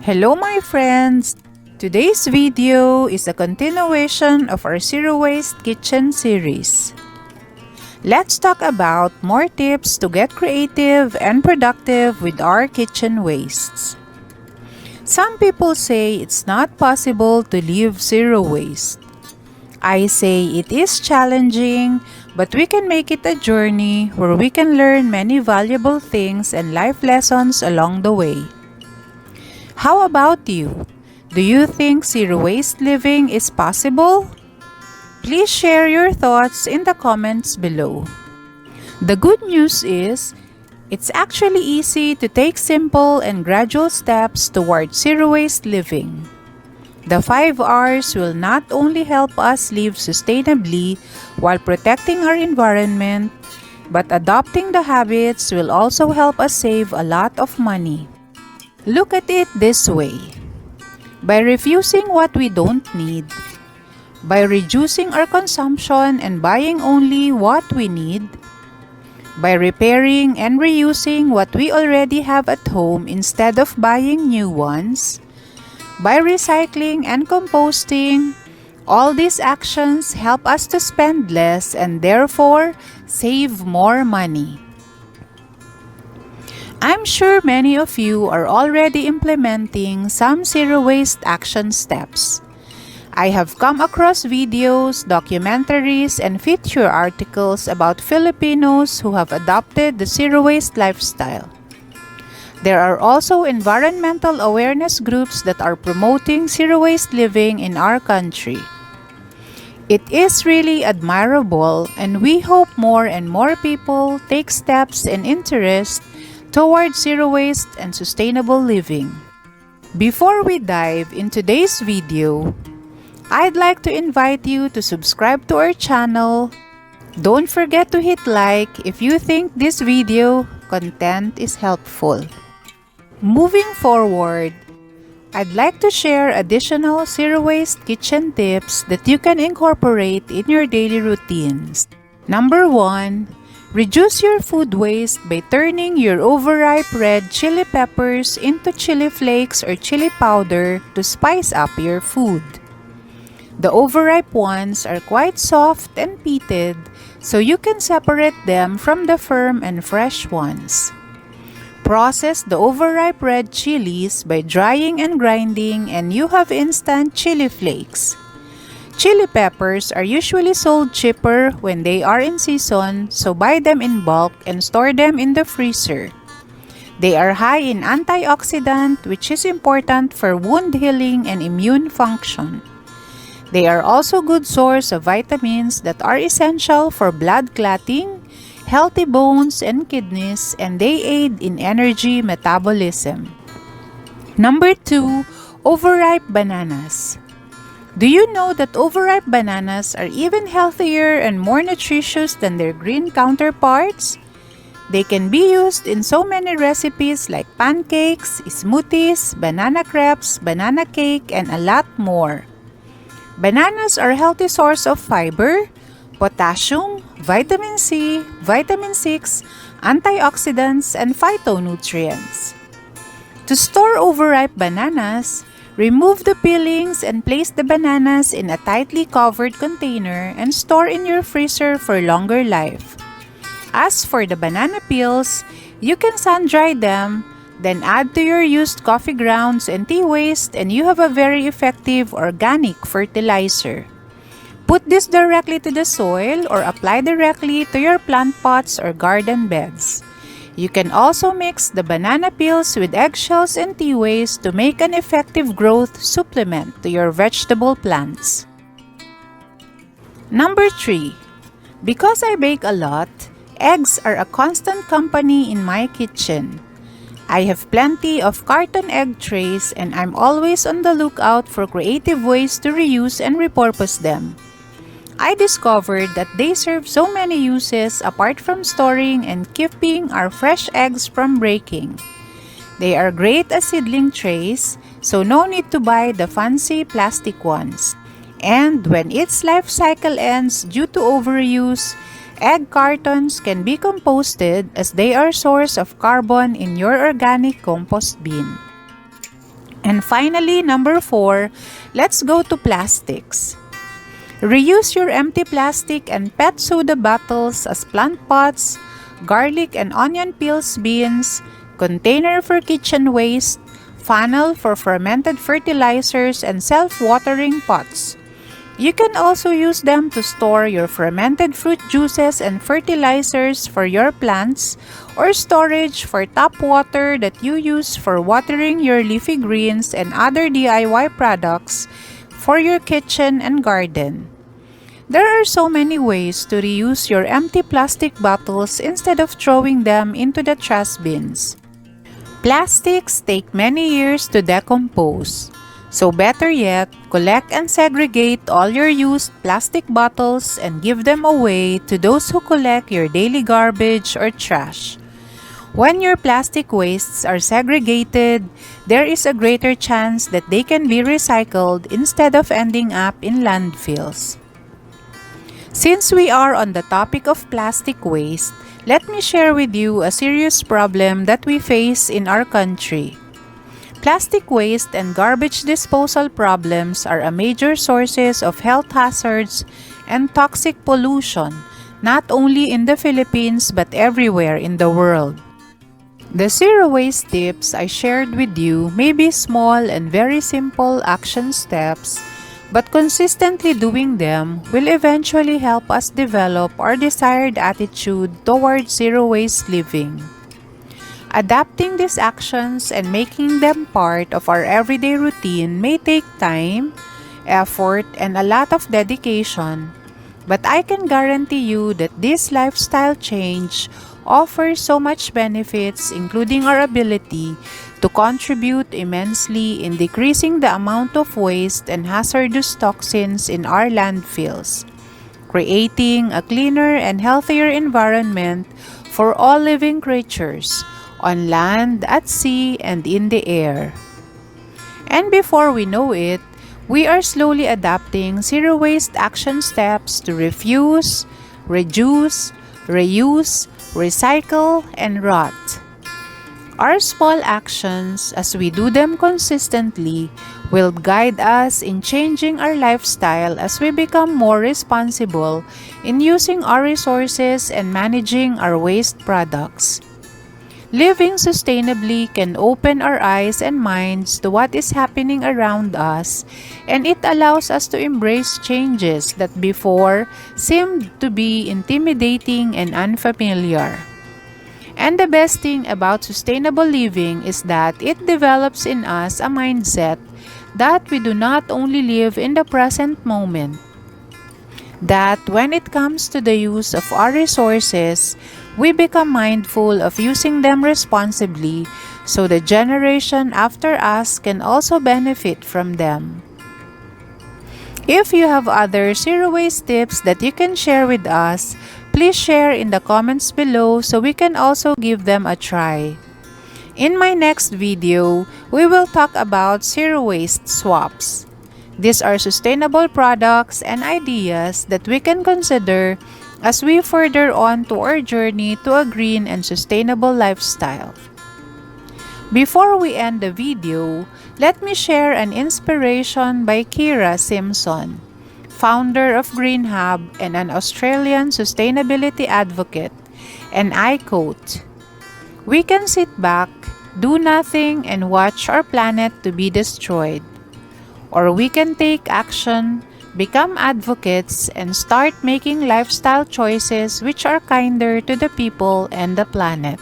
Hello my friends! Today's video is a continuation of our Zero Waste Kitchen series. Let's talk about more tips to get creative and productive with our kitchen wastes. Some people say it's not possible to live zero waste. I say it is challenging, but we can make it a journey where we can learn many valuable things and life lessons along the way. How about you? Do you think zero waste living is possible? Please share your thoughts in the comments below. The good news is, it's actually easy to take simple and gradual steps towards zero waste living. The 5 R's will not only help us live sustainably while protecting our environment, but adopting the habits will also help us save a lot of money. Look at it this way. By refusing what we don't need, by reducing our consumption and buying only what we need, by repairing and reusing what we already have at home instead of buying new ones, by recycling and composting, all these actions help us to spend less and therefore save more money. I'm sure many of you are already implementing some zero waste action steps. I have come across videos, documentaries, and feature articles about Filipinos who have adopted the zero waste lifestyle. There are also environmental awareness groups that are promoting zero waste living in our country. It is really admirable, and we hope more and more people take steps and interest towards zero waste and sustainable living. Before we dive in today's video, I'd like to invite you to subscribe to our channel. Don't forget to hit like if you think this video content is helpful. Moving forward, I'd like to share additional zero waste kitchen tips that you can incorporate in your daily routines. Number 1, reduce your food waste by turning your overripe red chili peppers into chili flakes or chili powder to spice up your food. The overripe ones are quite soft and pitted, so you can separate them from the firm and fresh ones. Process the overripe red chilies by drying and grinding, and you have instant chili flakes. Chili peppers are usually sold cheaper when they are in season, so buy them in bulk and store them in the freezer. They are high in antioxidant, which is important for wound healing and immune function. They are also a good source of vitamins that are essential for blood clotting, healthy bones and kidneys, and they aid in energy metabolism. Number 2, overripe bananas. Do you know that overripe bananas are even healthier and more nutritious than their green counterparts? They can be used in so many recipes like pancakes, smoothies, banana crepes, banana cake, and a lot more. Bananas are a healthy source of fiber, potassium, vitamin C, vitamin 6, antioxidants, and phytonutrients. To store overripe bananas, remove the peelings and place the bananas in a tightly covered container and store in your freezer for longer life. As for the banana peels, you can sun-dry them, then add to your used coffee grounds and tea waste, and you have a very effective organic fertilizer. Put this directly to the soil or apply directly to your plant pots or garden beds. You can also mix the banana peels with eggshells and tea waste to make an effective growth supplement to your vegetable plants. Number 3, because I bake a lot, eggs are a constant company in my kitchen. I have plenty of carton egg trays, and I'm always on the lookout for creative ways to reuse and repurpose them. I discovered that they serve so many uses apart from storing and keeping our fresh eggs from breaking. They are great as seedling trays, so no need to buy the fancy plastic ones. And when its life cycle ends due to overuse, egg cartons can be composted as they are source of carbon in your organic compost bin. And finally, number 4, let's go to plastics. Reuse your empty plastic and pet soda bottles as plant pots, garlic and onion peels bins, container for kitchen waste, funnel for fermented fertilizers, and self-watering pots. You can also use them to store your fermented fruit juices and fertilizers for your plants, or storage for tap water that you use for watering your leafy greens and other DIY products for your kitchen and garden. There are so many ways to reuse your empty plastic bottles instead of throwing them into the trash bins. Plastics take many years to decompose. So better yet, collect and segregate all your used plastic bottles and give them away to those who collect your daily garbage or trash. When your plastic wastes are segregated, there is a greater chance that they can be recycled instead of ending up in landfills. Since we are on the topic of plastic waste, let me share with you a serious problem that we face in our country. Plastic waste and garbage disposal problems are a major sources of health hazards and toxic pollution, not only in the Philippines but everywhere in the world. The zero waste tips I shared with you may be small and very simple action steps, but consistently doing them will eventually help us develop our desired attitude towards zero waste living. Adapting these actions and making them part of our everyday routine may take time, effort, and a lot of dedication, but I can guarantee you that this lifestyle change offers so much benefits, including our ability to contribute immensely in decreasing the amount of waste and hazardous toxins in our landfills, creating a cleaner and healthier environment for all living creatures, on land, at sea, and in the air. And before we know it, we are slowly adopting zero waste action steps to refuse, reduce, reuse, recycle, and rot. Our small actions, as we do them consistently, will guide us in changing our lifestyle as we become more responsible in using our resources and managing our waste products. Living sustainably can open our eyes and minds to what is happening around us, and it allows us to embrace changes that before seemed to be intimidating and unfamiliar. And the best thing about sustainable living is that it develops in us a mindset that we do not only live in the present moment, that when it comes to the use of our resources, we become mindful of using them responsibly so the generation after us can also benefit from them. If you have other zero waste tips that you can share with us, please share in the comments below so we can also give them a try. In my next video, we will talk about zero waste swaps. These are sustainable products and ideas that we can consider as we further on to our journey to a green and sustainable lifestyle. Before we end the video, let me share an inspiration by Kira Simpson, founder of Green Hub and an Australian sustainability advocate, and I quote, "We can sit back, do nothing, and watch our planet to be destroyed. Or we can take action, become advocates, and start making lifestyle choices which are kinder to the people and the planet."